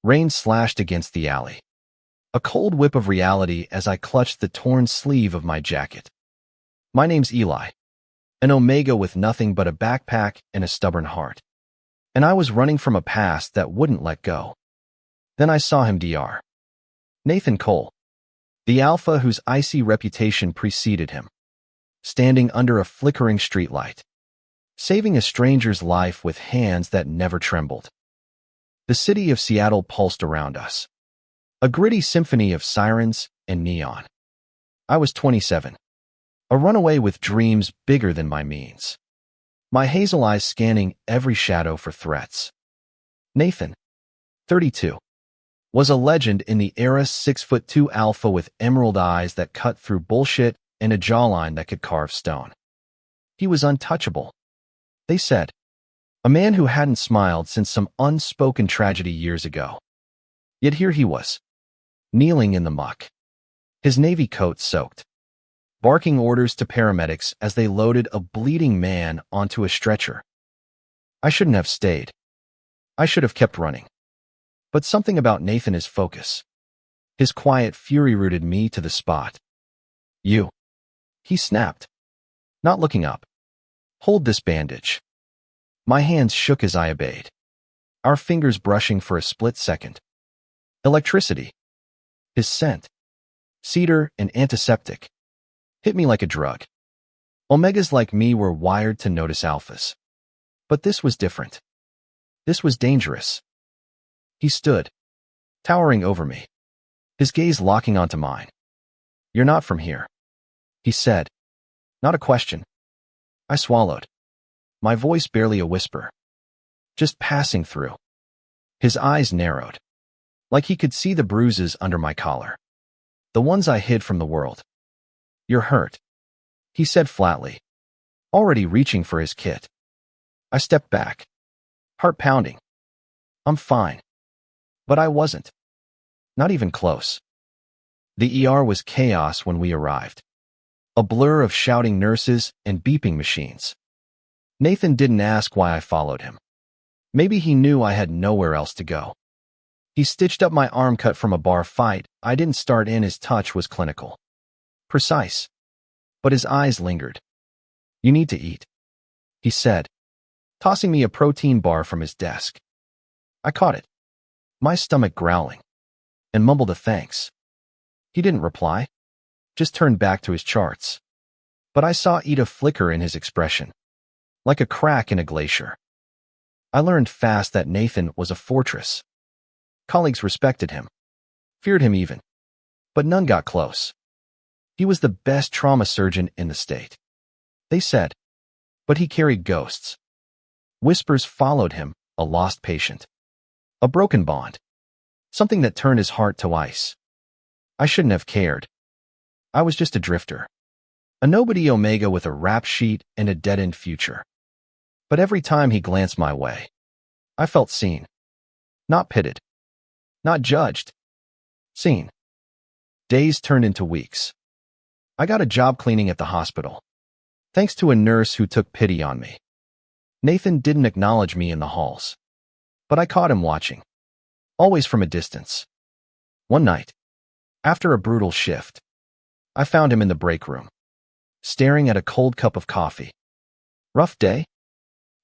Rain slashed against the alley. A cold whip of reality as I clutched the torn sleeve of my jacket. My name's Eli, an omega with nothing but a backpack and a stubborn heart. And I was running from a past that wouldn't let go. Then I saw him, Dr. Nathan Cole, the alpha whose icy reputation preceded him, standing under a flickering streetlight, saving a stranger's life with hands that never trembled. The city of Seattle pulsed around us, a gritty symphony of sirens and neon. I was 27, a runaway with dreams bigger than my means, my hazel eyes scanning every shadow for threats. Nathan, 32, was a legend in the era, 6'2" alpha with emerald eyes that cut through bullshit and a jawline that could carve stone. He was untouchable, they said, a man who hadn't smiled since some unspoken tragedy years ago. Yet here he was, kneeling in the muck, his navy coat soaked, barking orders to paramedics as they loaded a bleeding man onto a stretcher. I shouldn't have stayed. I should have kept running. But something about Nathan, his focus, his quiet fury rooted me to the spot. You, he snapped, not looking up. Hold this bandage. My hands shook as I obeyed, our fingers brushing for a split second. Electricity, his scent, cedar and antiseptic, hit me like a drug. Omegas like me were wired to notice alphas. But this was different. This was dangerous. He stood, towering over me, his gaze locking onto mine. You're not from here, he said. Not a question. I swallowed, my voice barely a whisper, just passing through. His eyes narrowed, like he could see the bruises under my collar, the ones I hid from the world. You're hurt, he said flatly, already reaching for his kit. I stepped back, heart pounding. I'm fine. But I wasn't. Not even close. The ER was chaos when we arrived, a blur of shouting nurses and beeping machines. Nathan didn't ask why I followed him. Maybe he knew I had nowhere else to go. He stitched up my arm cut from a bar fight I didn't start in. His touch was clinical, precise, but his eyes lingered. You need to eat, he said, tossing me a protein bar from his desk. I caught it, my stomach growling, and mumbled a thanks. He didn't reply, just turned back to his charts. But I saw eat a flicker in his expression, like a crack in a glacier. I learned fast that Nathan was a fortress. Colleagues respected him, feared him even, but none got close. He was the best trauma surgeon in the state, they said, but he carried ghosts. Whispers followed him, a lost patient, a broken bond, something that turned his heart to ice. I shouldn't have cared. I was just a drifter, a nobody omega with a rap sheet and a dead-end future. But every time he glanced my way, I felt seen, not pitted, not judged, seen. Days turned into weeks. I got a job cleaning at the hospital, thanks to a nurse who took pity on me. Nathan didn't acknowledge me in the halls, but I caught him watching, always from a distance. One night, after a brutal shift, I found him in the break room, staring at a cold cup of coffee. Rough day?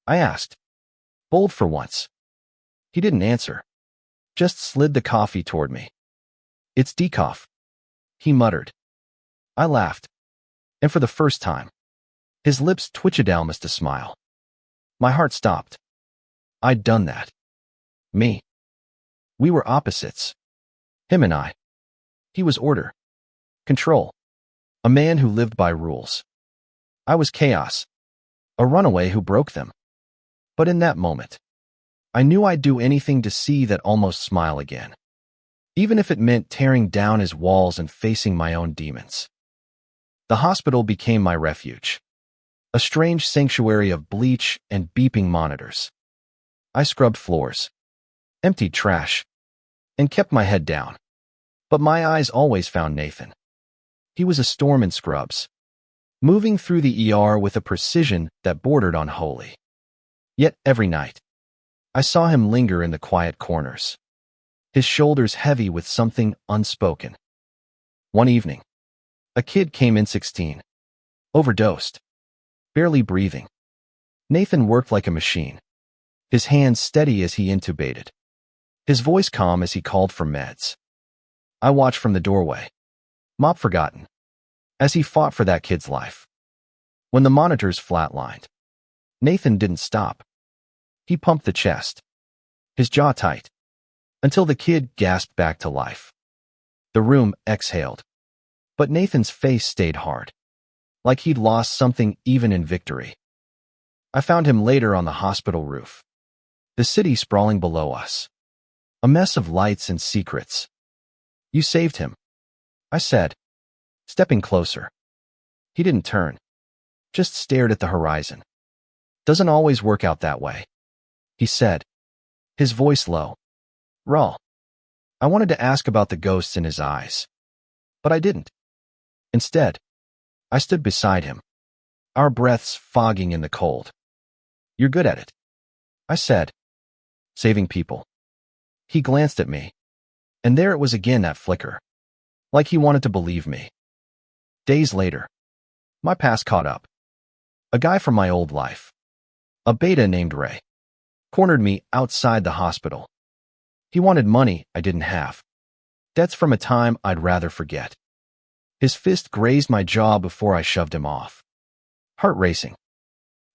I asked, bold for once. He didn't answer, just slid the coffee toward me. It's decaf, he muttered. I laughed, and for the first time, his lips twitched almost a smile. My heart stopped. I'd done that. Me. We were opposites. Him and I. He was order, control, a man who lived by rules. I was chaos, a runaway who broke them. But in that moment, I knew I'd do anything to see that almost smile again, even if it meant tearing down his walls and facing my own demons. The hospital became my refuge, a strange sanctuary of bleach and beeping monitors. I scrubbed floors, emptied trash, and kept my head down. But my eyes always found Nathan. He was a storm in scrubs, moving through the ER with a precision that bordered on holy. Yet every night, I saw him linger in the quiet corners, his shoulders heavy with something unspoken. One evening, a kid came in 16, overdosed, barely breathing. Nathan worked like a machine, his hands steady as he intubated, his voice calm as he called for meds. I watched from the doorway, mop forgotten, as he fought for that kid's life. When the monitors flatlined, Nathan didn't stop. He pumped the chest, his jaw tight, until the kid gasped back to life. The room exhaled, but Nathan's face stayed hard, like he'd lost something even in victory. I found him later on the hospital roof, the city sprawling below us, a mess of lights and secrets. "You saved him," I said, stepping closer. He didn't turn, just stared at the horizon. "Doesn't always work out that way," he said, his voice low, raw. I wanted to ask about the ghosts in his eyes, but I didn't. Instead, I stood beside him, our breaths fogging in the cold. "You're good at it," I said, "saving people." He glanced at me, and there it was again, that flicker, like he wanted to believe me. Days later, my past caught up. A guy from my old life, a beta named Ray, cornered me outside the hospital. He wanted money I didn't have, debts from a time I'd rather forget. His fist grazed my jaw before I shoved him off. Heart racing.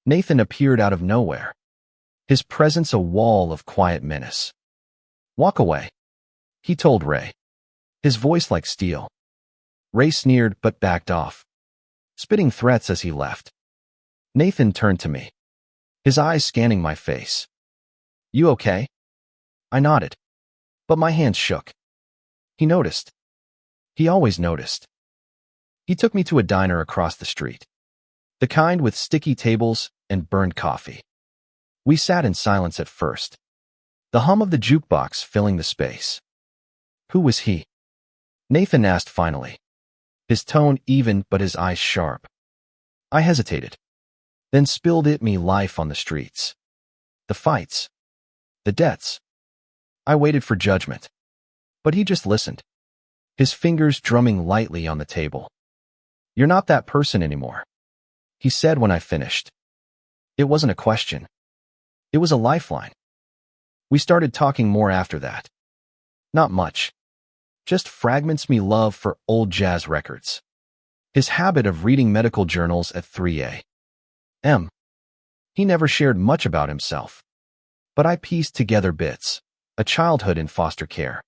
Nathan appeared out of nowhere, his presence a wall of quiet menace. "Walk away," he told Ray, his voice like steel. Ray sneered but backed off, spitting threats as he left. Nathan turned to me, his eyes scanning my face. "You okay?" I nodded, but my hands shook. He noticed. He always noticed. He took me to a diner across the street, the kind with sticky tables and burned coffee. We sat in silence at first, the hum of the jukebox filling the space. "Who was he?" Nathan asked finally, his tone even but his eyes sharp. I hesitated, then spilled me life on the streets. The fights, the debts. I waited for judgment, but he just listened, his fingers drumming lightly on the table. "You're not that person anymore," he said when I finished. It wasn't a question. It was a lifeline. We started talking more after that. Not much. Just fragments me love for old jazz records. His habit of reading medical journals at 3 a.m. He never shared much about himself, but I pieced together bits. A childhood in foster care,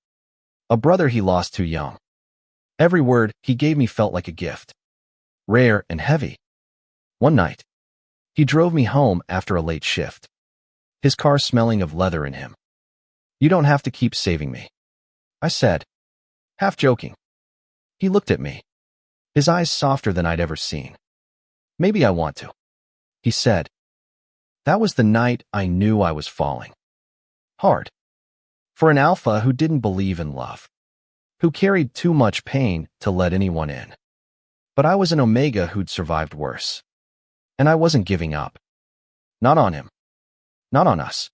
a brother he lost too young. Every word he gave me felt like a gift, rare and heavy. One night, he drove me home after a late shift, his car smelling of leather in him. "You don't have to keep saving me," I said, half joking. He looked at me, his eyes softer than I'd ever seen. "Maybe I want to," he said. That was the night I knew I was falling hard for an alpha who didn't believe in love, who carried too much pain to let anyone in. But I was an omega who'd survived worse, and I wasn't giving up. Not on him, not on us.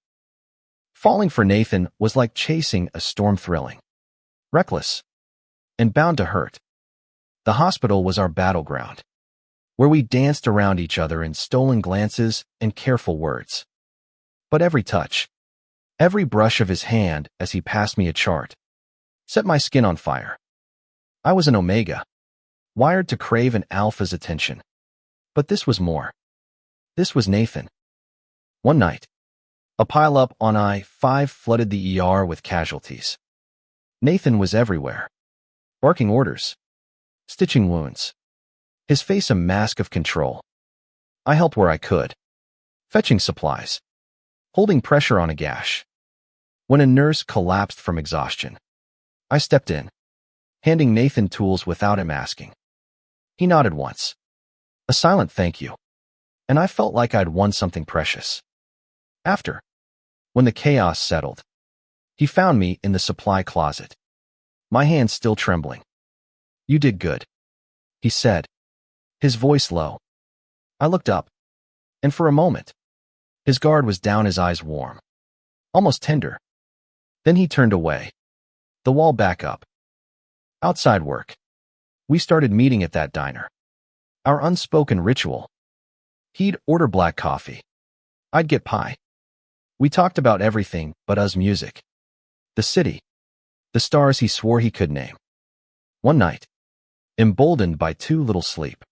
Falling for Nathan was like chasing a storm, thrilling, reckless, and bound to hurt. The hospital was our battleground, where we danced around each other in stolen glances and careful words. But every touch, every brush of his hand as he passed me a chart, set my skin on fire. I was an omega, wired to crave an alpha's attention. But this was more. This was Nathan. One night, a pileup on I-5 flooded the ER with casualties. Nathan was everywhere, barking orders, stitching wounds, his face a mask of control. I helped where I could, fetching supplies, holding pressure on a gash. When a nurse collapsed from exhaustion, I stepped in, handing Nathan tools without him asking. He nodded once, a silent thank you, and I felt like I'd won something precious. After, when the chaos settled, he found me in the supply closet, my hands still trembling. "You did good," he said, his voice low. I looked up, and for a moment, his guard was down, his eyes warm, almost tender. Then he turned away, The wall back up. Outside work. We started meeting at that diner. Our unspoken ritual. He'd order black coffee. I'd get pie. We talked about everything but us music. The city. The stars he swore he could name. One night, emboldened by too little sleep,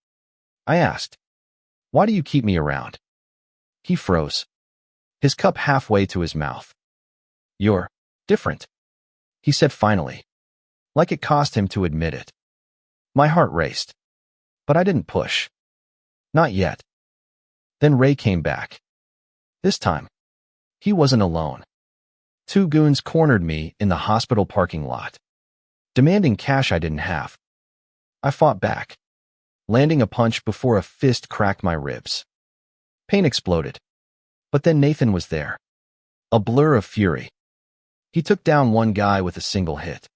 I asked, "Why do you keep me around?" He froze, his cup halfway to his mouth. "You're different," he said finally, like it cost him to admit it. My heart raced, but I didn't push. Not yet. Then Ray came back. This time, he wasn't alone. Two goons cornered me in the hospital parking lot, demanding cash I didn't have. I fought back, landing a punch before a fist cracked my ribs. Pain exploded. But then Nathan was there, a blur of fury. He took down one guy with a single hit,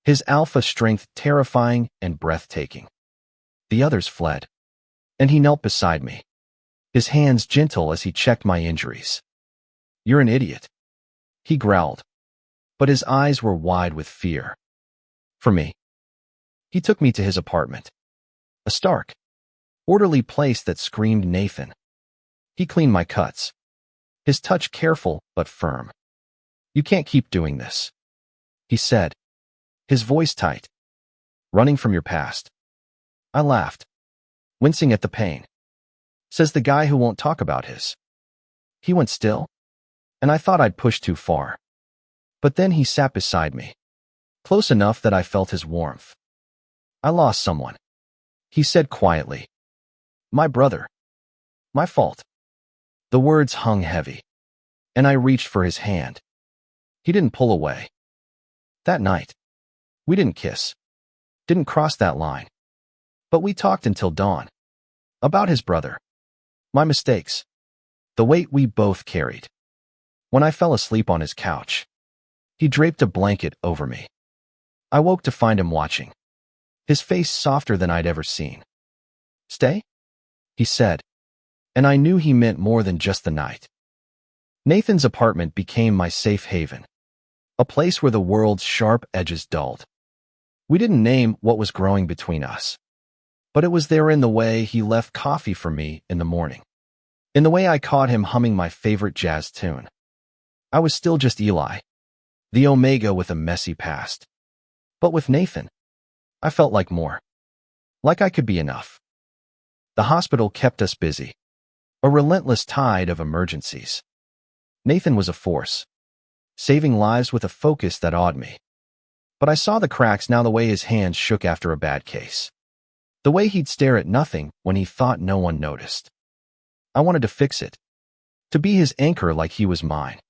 his alpha strength terrifying and breathtaking. The others fled, and he knelt beside me, his hands gentle as he checked my injuries. "You're an idiot," he growled, but his eyes were wide with fear. For me. He took me to his apartment, a stark, orderly place that screamed Nathan. He cleaned my cuts, his touch careful but firm. "You can't keep doing this," he said, his voice tight. "Running from your past." I laughed, wincing at the pain. Says the guy who won't talk about his. He went still, and I thought I'd pushed too far. But then he sat beside me, close enough that I felt his warmth. "I lost someone," he said quietly. "My brother. My fault." The words hung heavy, and I reached for his hand. He didn't pull away. That night, we didn't kiss, didn't cross that line, but we talked until dawn. About his brother, my mistakes, the weight we both carried. When I fell asleep on his couch, he draped a blanket over me. I woke to find him watching, his face softer than I'd ever seen. "Stay?" he said, and I knew he meant more than just the night. Nathan's apartment became my safe haven, a place where the world's sharp edges dulled. We didn't name what was growing between us, but it was there in the way he left coffee for me in the morning, in the way I caught him humming my favorite jazz tune. I was still just Eli, the Omega with a messy past. But with Nathan, I felt like more. Like I could be enough. The hospital kept us busy, a relentless tide of emergencies. Nathan was a force, saving lives with a focus that awed me. But I saw the cracks now, the way his hands shook after a bad case, the way he'd stare at nothing when he thought no one noticed. I wanted to fix it, to be his anchor like he was mine.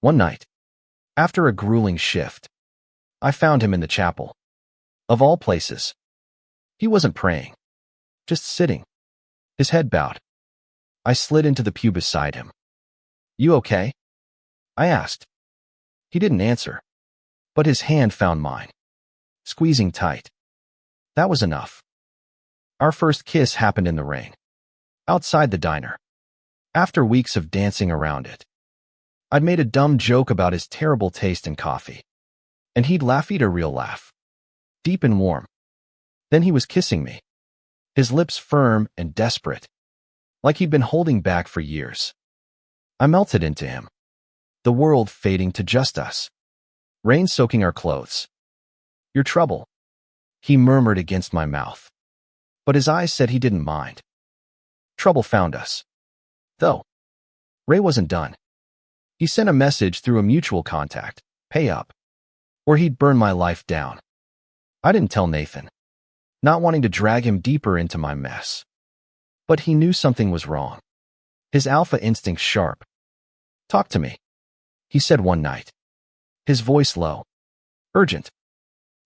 One night, after a grueling shift, I found him in the chapel. Of all places. He wasn't praying, just sitting, his head bowed. I slid into the pew beside him. "You okay?" I asked. He didn't answer, but his hand found mine, squeezing tight. That was enough. Our first kiss happened in the rain, outside the diner, after weeks of dancing around it. I'd made a dumb joke about his terrible taste in coffee, and he'd laugh, a real laugh, deep and warm. Then he was kissing me, his lips firm and desperate, like he'd been holding back for years. I melted into him, the world fading to just us, rain soaking our clothes. "Your trouble," he murmured against my mouth, but his eyes said he didn't mind. Trouble found us. Though, Ray wasn't done. He sent a message through a mutual contact, "Pay up," or he'd burn my life down. I didn't tell Nathan, not wanting to drag him deeper into my mess. But he knew something was wrong, his alpha instincts sharp. "Talk to me," he said one night, his voice low, urgent.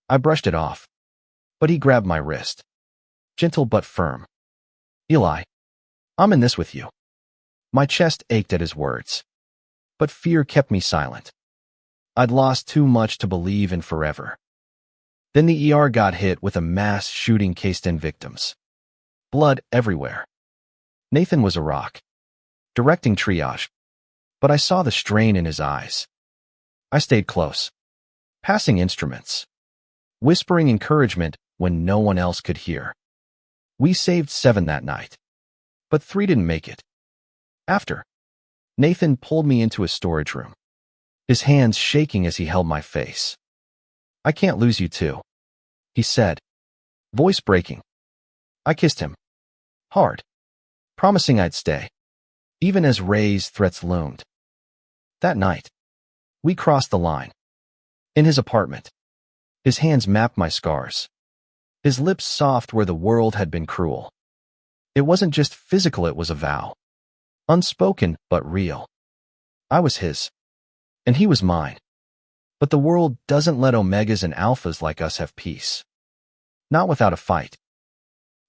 I brushed it off, but he grabbed my wrist, gentle but firm. "Eli, I'm in this with you." My chest ached at his words, but fear kept me silent. I'd lost too much to believe in forever. Then the ER got hit with a mass shooting cased in victims. Blood everywhere. Nathan was a rock, directing triage, but I saw the strain in his eyes. I stayed close, passing instruments, whispering encouragement when no one else could hear. We saved 7 that night, but 3 didn't make it. After, Nathan pulled me into a storage room, his hands shaking as he held my face. "I can't lose you too," he said, voice breaking. I kissed him, hard, promising I'd stay, even as Ray's threats loomed. That night, we crossed the line. In his apartment, his hands mapped my scars, his lips soft where the world had been cruel. It wasn't just physical, it was a vow. Unspoken, but real. I was his, and he was mine. But the world doesn't let omegas and alphas like us have peace. Not without a fight.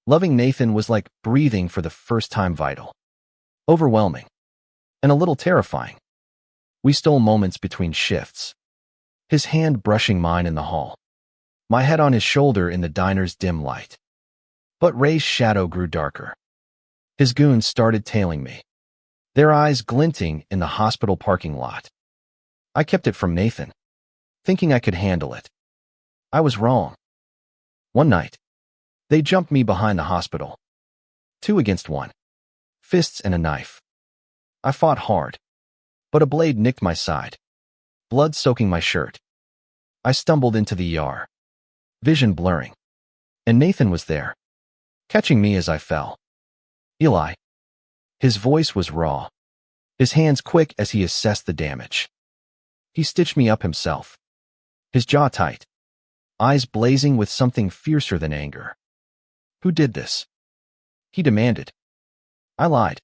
Loving Nathan was like breathing for the first time, vital, overwhelming, and a little terrifying. We stole moments between shifts, his hand brushing mine in the hall, my head on his shoulder in the diner's dim light. But Ray's shadow grew darker. His goons started tailing me, their eyes glinting in the hospital parking lot. I kept it from Nathan, thinking I could handle it. I was wrong. One night, they jumped me behind the hospital. 2 against 1. Fists and a knife. I fought hard, but a blade nicked my side, blood soaking my shirt. I stumbled into the ER, vision blurring, and Nathan was there, catching me as I fell. "Eli." His voice was raw, his hands quick as he assessed the damage. He stitched me up himself, his jaw tight, eyes blazing with something fiercer than anger. "Who did this?" he demanded. I lied,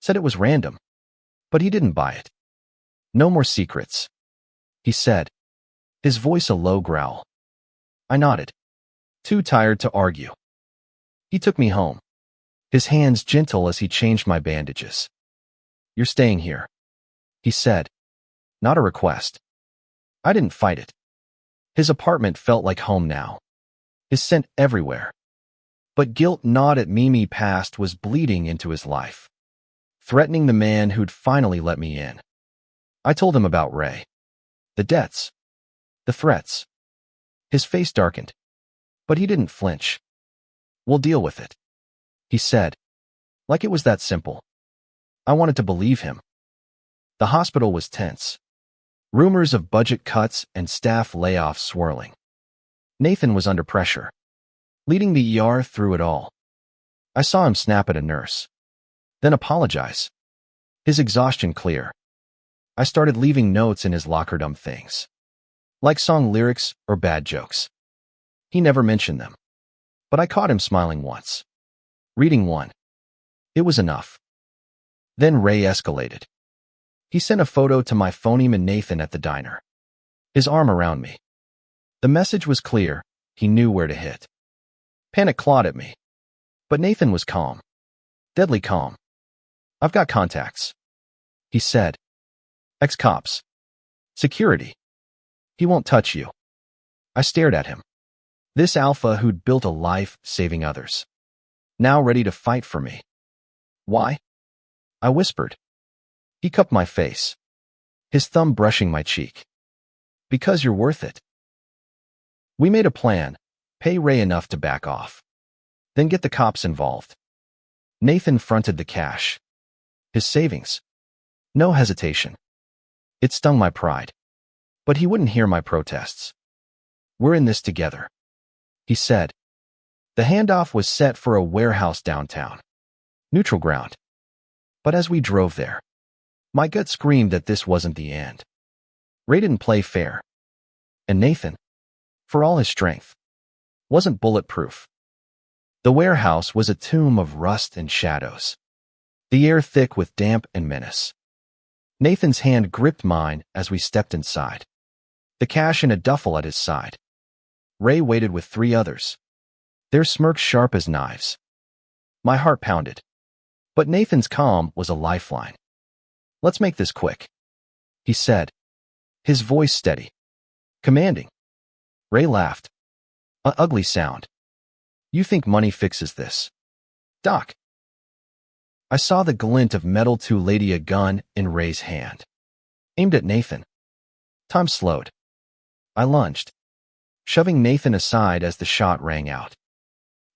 said it was random, but he didn't buy it. "No more secrets," he said, his voice a low growl. I nodded, too tired to argue. He took me home, his hands gentle as he changed my bandages. "You're staying here," he said, not a request. I didn't fight it. His apartment felt like home now, his scent everywhere. But guilt gnawed at Mimi past was bleeding into his life, threatening the man who'd finally let me in. I told him about Ray, the debts, the threats. His face darkened, but he didn't flinch. "We'll deal with it," he said, like it was that simple. I wanted to believe him. The hospital was tense, rumors of budget cuts and staff layoffs swirling. Nathan was under pressure, leading the ER through it all. I saw him snap at a nurse, then apologize, his exhaustion clear. I started leaving notes in his locker, dumb things, like song lyrics or bad jokes. He never mentioned them, but I caught him smiling once, reading one. It was enough. Then Ray escalated. He sent a photo to my phone, him and Nathan at the diner, his arm around me. The message was clear. He knew where to hit. Panic clawed at me, but Nathan was calm, deadly calm. "I've got contacts," he said. "Ex-cops. Security. He won't touch you." I stared at him. This alpha who'd built a life saving others, now ready to fight for me. "Why?" I whispered. He cupped my face, his thumb brushing my cheek. "Because you're worth it." We made a plan, pay Ray enough to back off, then get the cops involved. Nathan fronted the cash, his savings. No hesitation. It stung my pride, but he wouldn't hear my protests. "We're in this together," he said. The handoff was set for a warehouse downtown, neutral ground. But as we drove there, my gut screamed that this wasn't the end. Ray didn't play fair, and Nathan, for all his strength, wasn't bulletproof. The warehouse was a tomb of rust and shadows, the air thick with damp and menace. Nathan's hand gripped mine as we stepped inside, the cash in a duffel at his side. Ray waited with 3 others, their smirks sharp as knives. My heart pounded, but Nathan's calm was a lifeline. "Let's make this quick," he said, his voice steady, commanding. Ray laughed. "An ugly sound. You think money fixes this, Doc?" I saw the glint of metal to lady, a gun in Ray's hand, aimed at Nathan. Time slowed. I lunged, shoving Nathan aside as the shot rang out.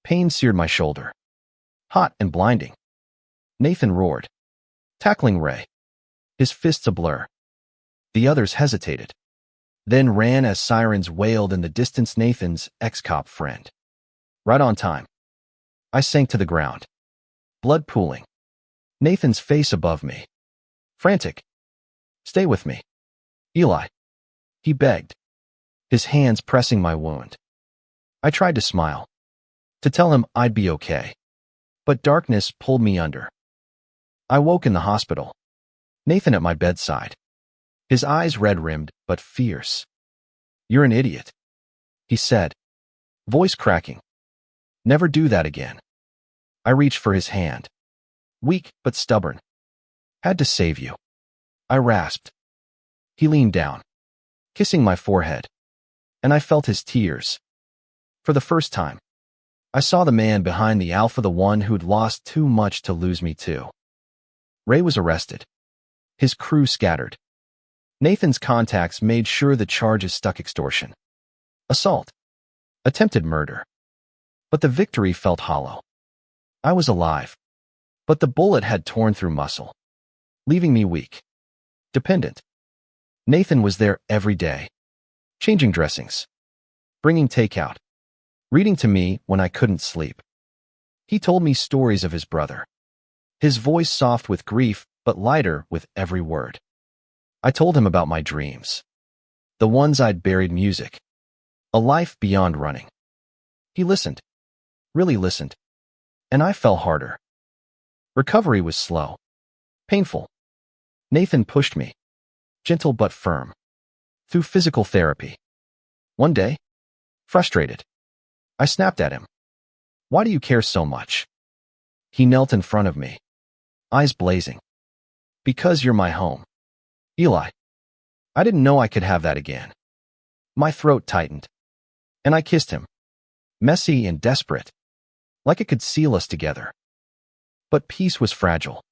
Pain seared my shoulder. Hot and blinding. Nathan roared, tackling Ray, his fists a blur. The others hesitated, then ran as sirens wailed in the distance. Nathan's ex-cop friend. Right on time. I sank to the ground, blood pooling. Nathan's face above me. Frantic. Stay with me, Eli. He begged, his hands pressing my wound. I tried to smile, to tell him I'd be okay. But darkness pulled me under. I woke in the hospital. Nathan at my bedside. His eyes red-rimmed, but fierce. You're an idiot, he said, voice cracking. Never do that again. I reached for his hand. Weak, but stubborn. Had to save you, I rasped. He leaned down, kissing my forehead, and I felt his tears. For the first time, I saw the man behind the alpha, the one who'd lost too much to lose me too. Ray was arrested. His crew scattered. Nathan's contacts made sure the charges stuck: extortion, assault, attempted murder. But the victory felt hollow. I was alive, but the bullet had torn through muscle, leaving me weak, dependent. Nathan was there every day, changing dressings, bringing takeout, reading to me when I couldn't sleep. He told me stories of his brother, his voice soft with grief but lighter with every word. I told him about my dreams, the ones I'd buried: music, a life beyond running. He listened, really listened, and I fell harder. Recovery was slow, painful. Nathan pushed me, gentle but firm, through physical therapy. One day, frustrated, I snapped at him. Why do you care so much? He knelt in front of me, eyes blazing. Because you're my home, Eli. I didn't know I could have that again. My throat tightened, and I kissed him, messy and desperate, like it could seal us together. But peace was fragile.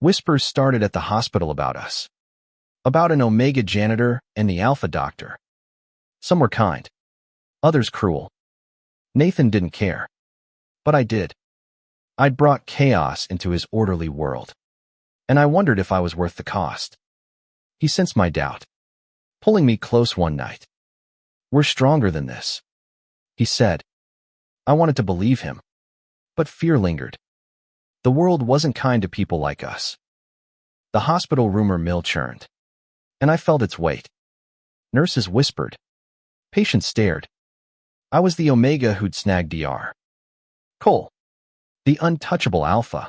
Whispers started at the hospital about us, about an Omega janitor and the Alpha doctor. Some were kind, others cruel. Nathan didn't care, but I did. I'd brought chaos into his orderly world, and I wondered if I was worth the cost. He sensed my doubt, pulling me close one night. We're stronger than this, he said. I wanted to believe him, but fear lingered. The world wasn't kind to people like us. The hospital rumor mill churned, and I felt its weight. Nurses whispered. Patients stared. I was the Omega who'd snagged Dr. Cole, the untouchable Alpha,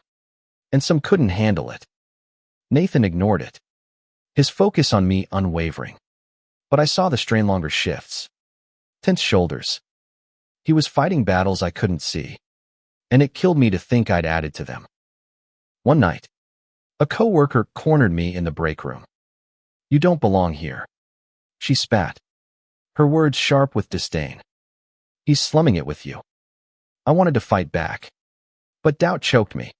and some couldn't handle it. Nathan ignored it, his focus on me unwavering. But I saw the strain: longer shifts, tense shoulders. He was fighting battles I couldn't see, and it killed me to think I'd added to them. One night, a coworker cornered me in the break room. You don't belong here, she spat, her words sharp with disdain. He's slumming it with you. I wanted to fight back, but doubt choked me.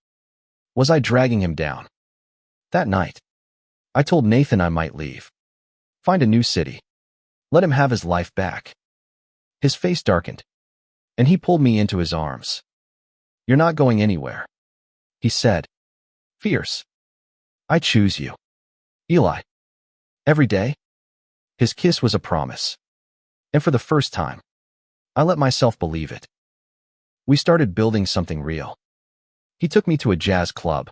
Was I dragging him down? That night, I told Nathan I might leave, find a new city, let him have his life back. His face darkened, and he pulled me into his arms. You're not going anywhere, he said, fierce. I choose you, Eli. Every day. His kiss was a promise, and for the first time, I let myself believe it. We started building something real. He took me to a jazz club,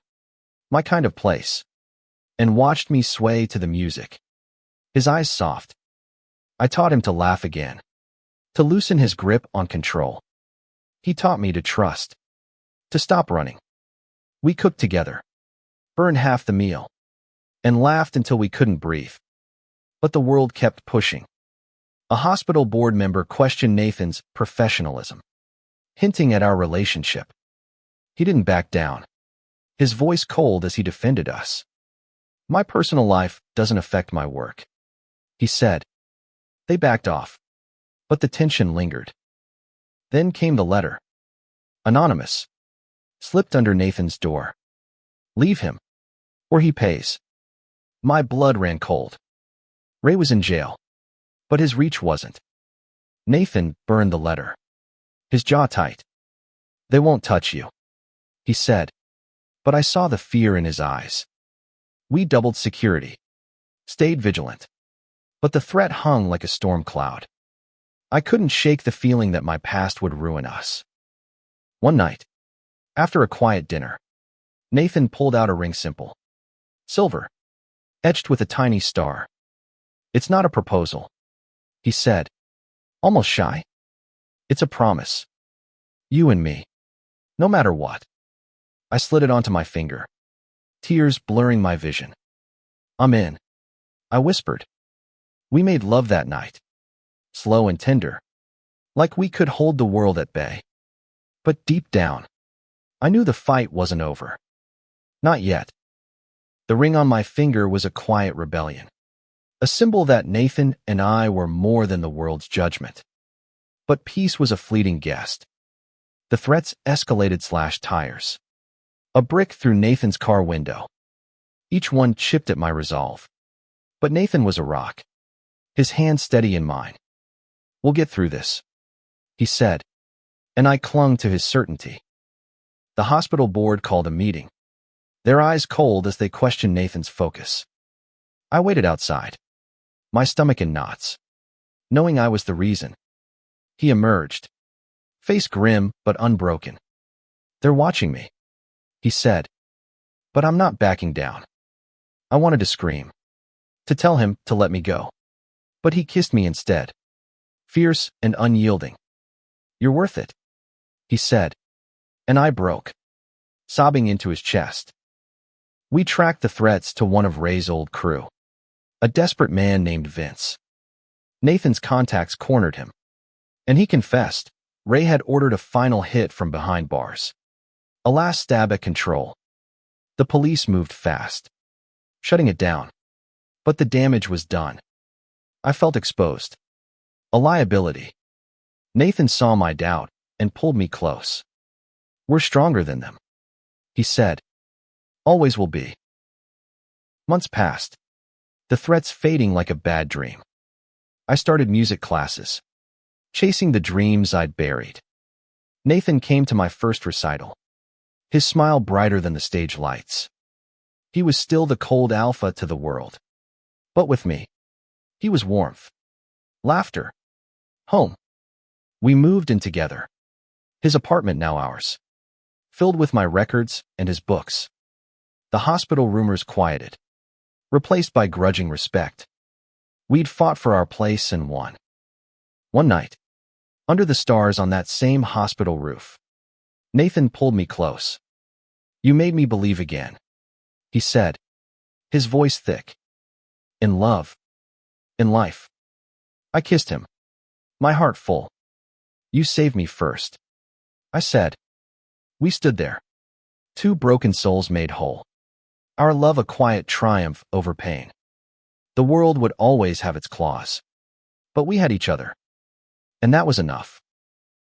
my kind of place, and watched me sway to the music, his eyes soft. I taught him to laugh again, to loosen his grip on control. He taught me to trust, to stop running. We cooked together, burned half the meal, and laughed until we couldn't breathe. But the world kept pushing. A hospital board member questioned Nathan's professionalism, hinting at our relationship. He didn't back down, his voice cold as he defended us. My personal life doesn't affect my work, he said. They backed off, but the tension lingered. Then came the letter. Anonymous. Slipped under Nathan's door. Leave him, or he pays. My blood ran cold. Ray was in jail, But his reach wasn't. Nathan burned the letter, his jaw tight. "They won't touch you," he said, but I saw the fear in his eyes. We doubled security, stayed vigilant, but the threat hung like a storm cloud. I couldn't shake the feeling that my past would ruin us. One night, after a quiet dinner, Nathan pulled out a ring, simple, silver, etched with a tiny star. "It's not a proposal," he said, almost shy. "It's a promise. You and me. No matter what." I slid it onto my finger, tears blurring my vision. "I'm in," I whispered. We made love that night, slow and tender, like we could hold the world at bay. But deep down, I knew the fight wasn't over. Not yet. The ring on my finger was a quiet rebellion, a symbol that Nathan and I were more than the world's judgment. But peace was a fleeting guest. The threats escalated. Tires. A brick through Nathan's car window. Each one chipped at my resolve. But Nathan was a rock, his hand steady in mine. "We'll get through this," he said, and I clung to his certainty. The hospital board called a meeting, their eyes cold as they questioned Nathan's focus. I waited outside, my stomach in knots, knowing I was the reason. He emerged, face grim but unbroken. "They're watching me," he said, "but I'm not backing down." I wanted to scream, to tell him to let me go. But he kissed me instead, fierce and unyielding. "You're worth it," he said, and I broke, sobbing into his chest. We tracked the threats to one of Ray's old crew, a desperate man named Vince. Nathan's contacts cornered him, and he confessed Ray had ordered a final hit from behind bars, a last stab at control. The police moved fast, shutting it down, but the damage was done. I felt exposed, a liability. Nathan saw my doubt and pulled me close. "We're stronger than them," he said. "Always will be." Months passed, the threats fading like a bad dream. I started music classes, chasing the dreams I'd buried. Nathan came to my first recital, his smile brighter than the stage lights. He was still the cold alpha to the world. But with me, he was warmth, laughter, home. We moved in together, his apartment now ours, filled with my records and his books. The hospital rumors quieted, replaced by grudging respect. We'd fought for our place and won. One night, under the stars on that same hospital roof, Nathan pulled me close. "You made me believe again," he said, his voice thick. "In love. In life." I kissed him, my heart full. "You saved me first," I said. We stood there, two broken souls made whole. Our love a quiet triumph over pain. The world would always have its claws, but we had each other, and that was enough.